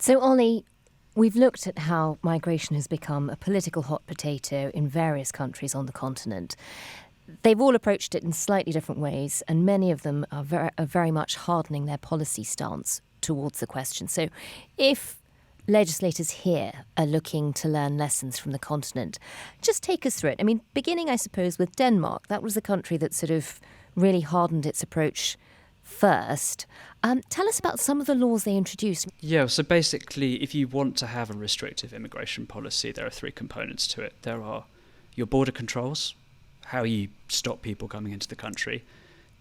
So, Ollie, we've looked at how migration has become a political hot potato in various countries on the continent. They've all approached it in slightly different ways, and many of them are very much hardening their policy stance towards the question. So if legislators here are looking to learn lessons from the continent, just take us through it. I mean, beginning, I suppose, with Denmark. That was the country that sort of really hardened its approach first. Tell us about some of the laws they introduced. Yeah, so basically, if you want to have a restrictive immigration policy, there are three components to it. There are your border controls, how you stop people coming into the country.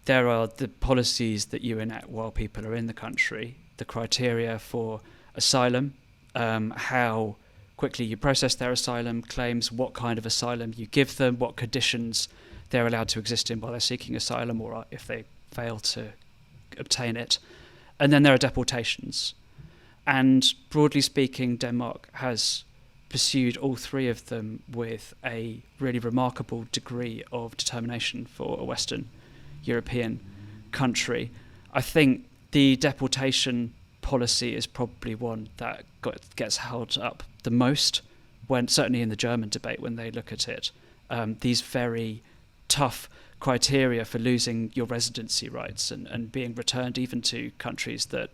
There are the policies that you enact while people are in the country, the criteria for asylum, how quickly you process their asylum claims, what kind of asylum you give them, what conditions they're allowed to exist in while they're seeking asylum, or if they fail to obtain it. And then there are deportations. And broadly speaking, Denmark has pursued all three of them with a really remarkable degree of determination for a Western European country. I think the deportation policy is probably one that gets held up the most, certainly in the German debate when they look at it. These very tough criteria for losing your residency rights and being returned even to countries that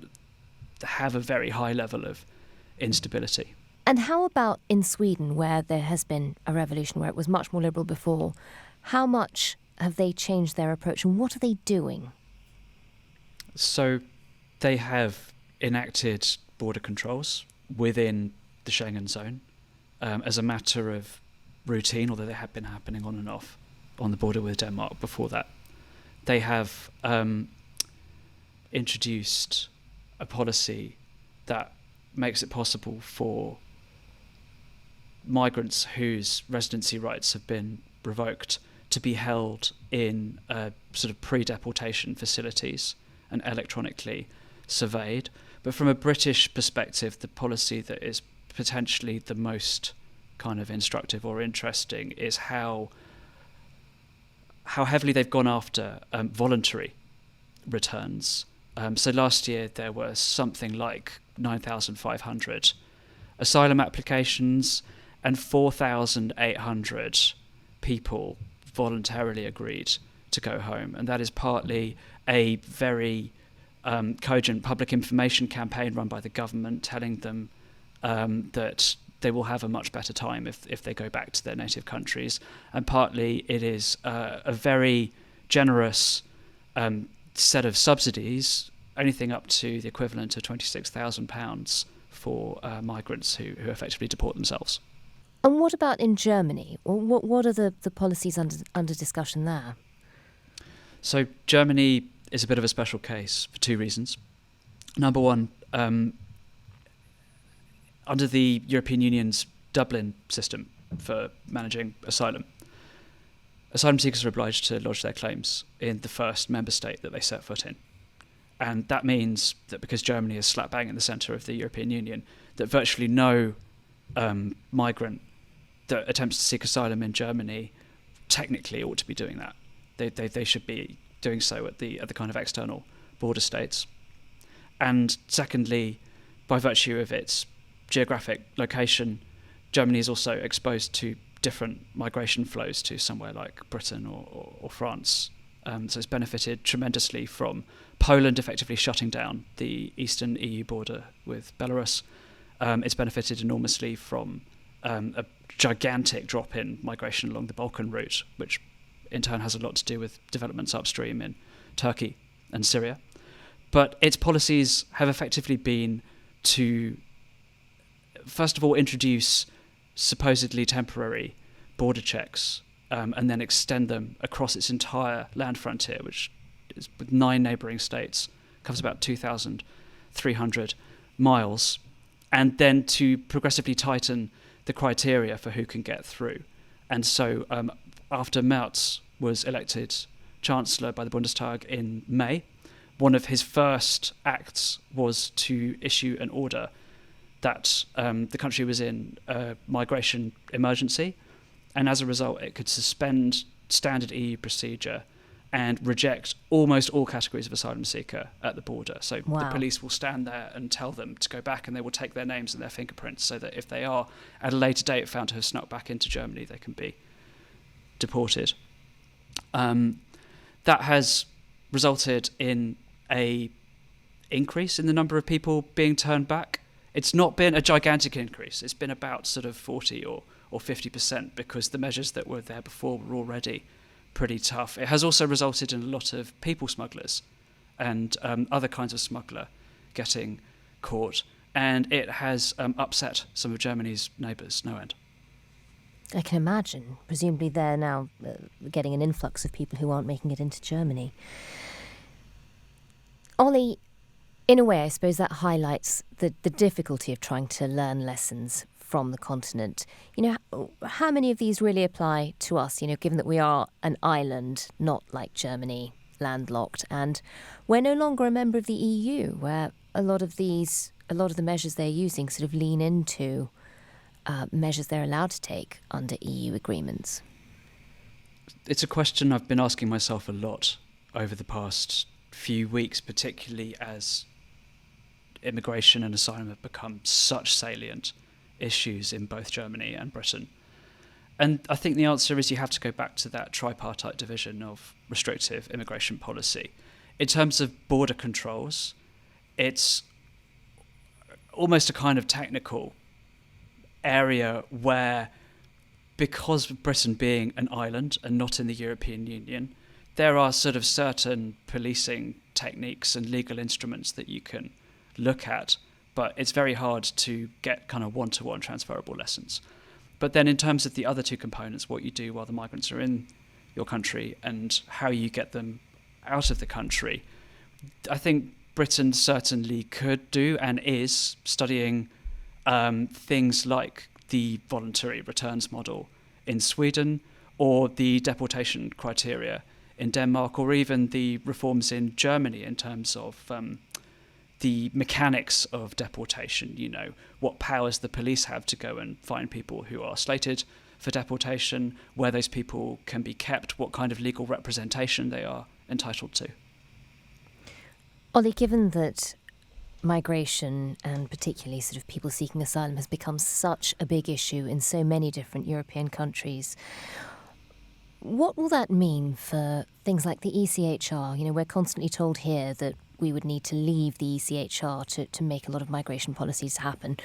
have a very high level of instability. And how about in Sweden, where there has been a revolution, where it was much more liberal before? How much have they changed their approach, and what are they doing? So they have enacted border controls within the Schengen zone as a matter of routine, although they have been happening on and off on the border with Denmark before that. They have introduced a policy that makes it possible for migrants whose residency rights have been revoked to be held in sort of pre-deportation facilities and electronically surveyed. But from a British perspective, the policy that is potentially the most kind of instructive or interesting is how heavily they've gone after voluntary returns. So last year there were something like 9,500 asylum applications, and 4,800 people voluntarily agreed to go home. And that is partly a very cogent public information campaign run by the government telling them that they will have a much better time if they go back to their native countries. And partly it is a very generous set of subsidies, anything up to the equivalent of £26,000 for migrants who effectively deport themselves. And what about in Germany? What are the policies under discussion there? So Germany is a bit of a special case for two reasons. Number one, under the European Union's Dublin system for managing asylum seekers are obliged to lodge their claims in the first member state that they set foot in. And that means that because Germany is slap bang in the centre of the European Union, that virtually no migrant that attempts to seek asylum in Germany technically ought to be doing that. They should be doing so at the kind of external border states. And secondly, by virtue of its geographic location, Germany is also exposed to different migration flows to somewhere like Britain or France. So it's benefited tremendously from Poland effectively shutting down the eastern EU border with Belarus. It's benefited enormously from a gigantic drop in migration along the Balkan route, which in turn has a lot to do with developments upstream in Turkey and Syria. But its policies have effectively been to, first of all, introduce supposedly temporary border checks and then extend them across its entire land frontier, which is with 9 neighbouring states, covers about 2,300 miles, and then to progressively tighten the criteria for who can get through. And so after Merz was elected Chancellor by the Bundestag in May, one of his first acts was to issue an order that the country was in a migration emergency, and as a result it could suspend standard EU procedure and reject almost all categories of asylum seeker at the border. So Wow. the police will stand there and tell them to go back, and they will take their names and their fingerprints so that if they are at a later date found to have snuck back into Germany, they can be deported. That has resulted in a increase in the number of people being turned back. It's not been a gigantic increase. It's been about sort of 40 or 50%, because the measures that were there before were already pretty tough. It has also resulted in a lot of people smugglers and other kinds of smuggler getting caught, and it has upset some of Germany's neighbours no end. I can imagine. Presumably they're now getting an influx of people who aren't making it into Germany. Ollie, in a way, I suppose that highlights the difficulty of trying to learn lessons from the continent. You know, how many of these really apply to us, you know, given that we are an island, not like Germany, landlocked, and we're no longer a member of the EU, where a lot of the measures they're using sort of lean into measures they're allowed to take under EU agreements? It's a question I've been asking myself a lot over the past few weeks, particularly as immigration and asylum have become such salient issues in both Germany and Britain. And I think the answer is you have to go back to that tripartite division of restrictive immigration policy. In terms of border controls, it's almost a kind of technical area where, because of Britain being an island and not in the European Union, there are sort of certain policing techniques and legal instruments that you can look at, but it's very hard to get kind of one-to-one transferable lessons. But then in terms of the other two components, what you do while the migrants are in your country and how you get them out of the country, I think Britain certainly could do and is studying things like the voluntary returns model in Sweden, or the deportation criteria in Denmark, or even the reforms in Germany in terms of the mechanics of deportation. You know, what powers the police have to go and find people who are slated for deportation, where those people can be kept, what kind of legal representation they are entitled to. Ollie, given that migration, and particularly sort of people seeking asylum, has become such a big issue in so many different European countries, what will that mean for things like the ECHR? You know, we're constantly told here that we would need to leave the ECHR to make a lot of migration policies happen.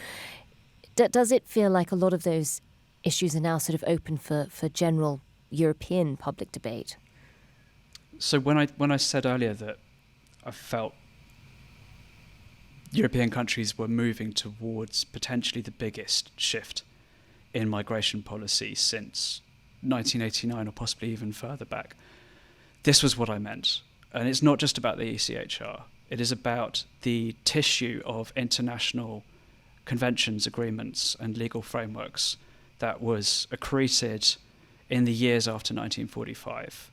Does it feel like a lot of those issues are now sort of open for general European public debate? So when I said earlier that I felt European countries were moving towards potentially the biggest shift in migration policy since 1989, or possibly even further back, this was what I meant. And it's not just about the ECHR. It is about the tissue of international conventions, agreements, and legal frameworks that was accreted in the years after 1945.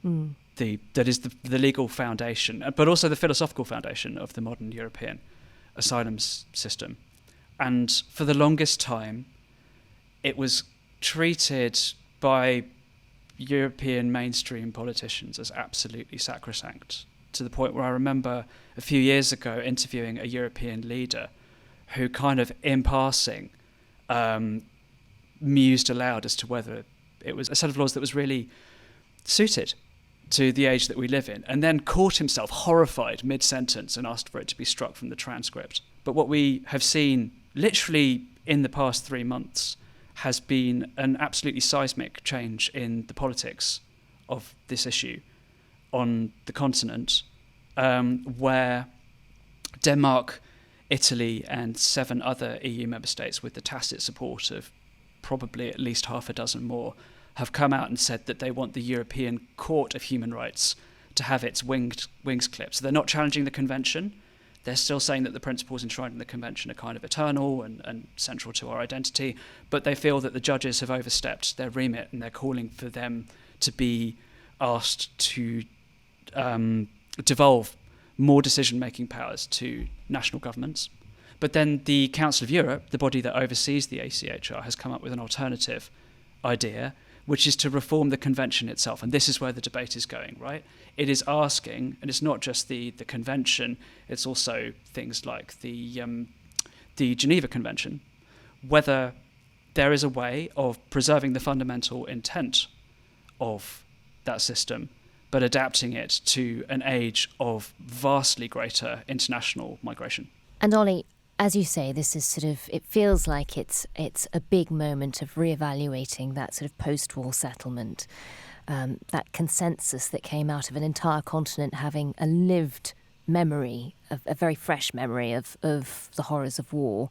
That is the legal foundation, but also the philosophical foundation of the modern European asylum system. And for the longest time, it was treated by European mainstream politicians as absolutely sacrosanct, to the point where I remember a few years ago interviewing a European leader who kind of in passing mused aloud as to whether it was a set of laws that was really suited to the age that we live in, and then caught himself horrified mid-sentence and asked for it to be struck from the transcript. But what we have seen literally in the past 3 months has been an absolutely seismic change in the politics of this issue on the continent, where Denmark, Italy, and 7 other EU member states, with the tacit support of probably at least half a dozen more, have come out and said that they want the European Court of Human Rights to have its wings clipped. So they're not challenging the convention. They're still saying that the principles enshrined in the convention are kind of eternal and central to our identity, but they feel that the judges have overstepped their remit, and they're calling for them to be asked to devolve more decision-making powers to national governments. But then the Council of Europe, the body that oversees the ACHR, has come up with an alternative idea, which is to reform the convention itself. And this is where the debate is going, right? It is asking, and it's not just the convention, it's also things like the Geneva Convention, whether there is a way of preserving the fundamental intent of that system, but adapting it to an age of vastly greater international migration. And Ollie, as you say, this is it feels like it's a big moment of reevaluating that sort of post-war settlement, that consensus that came out of an entire continent having a lived memory, a very fresh memory of the horrors of war,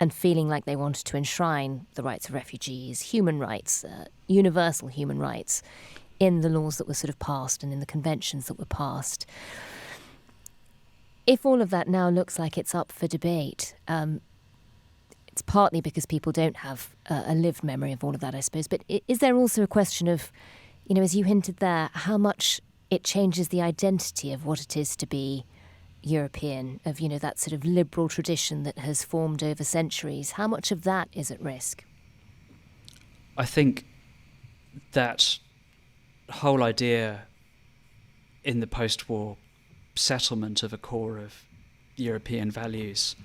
and feeling like they wanted to enshrine the rights of refugees, human rights, universal human rights, in the laws that were sort of passed and in the conventions that were passed. If all of that now looks like it's up for debate, it's partly because people don't have a lived memory of all of that, I suppose. But is there also a question of, as you hinted there, how much it changes the identity of what it is to be European, of, that sort of liberal tradition that has formed over centuries? How much of that is at risk? I think that whole idea in the post-war settlement of a core of European values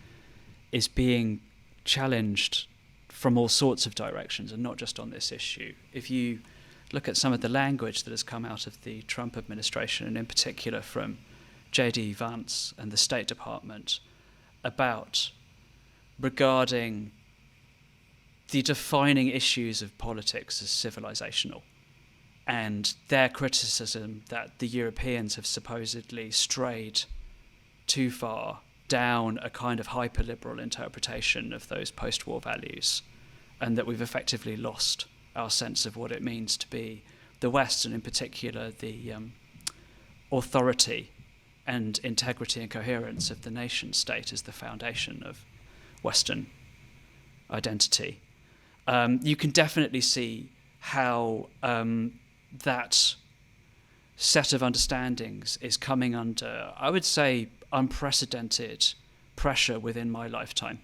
is being challenged from all sorts of directions, and not just on this issue. If you look at some of the language that has come out of the Trump administration, and in particular from J.D. Vance and the State Department, about regarding the defining issues of politics as civilizational, and their criticism that the Europeans have supposedly strayed too far down a kind of hyper-liberal interpretation of those post-war values, and that we've effectively lost our sense of what it means to be the West, and in particular the authority and integrity and coherence of the nation state as the foundation of Western identity. You can definitely see how that set of understandings is coming under, I would say, unprecedented pressure within my lifetime.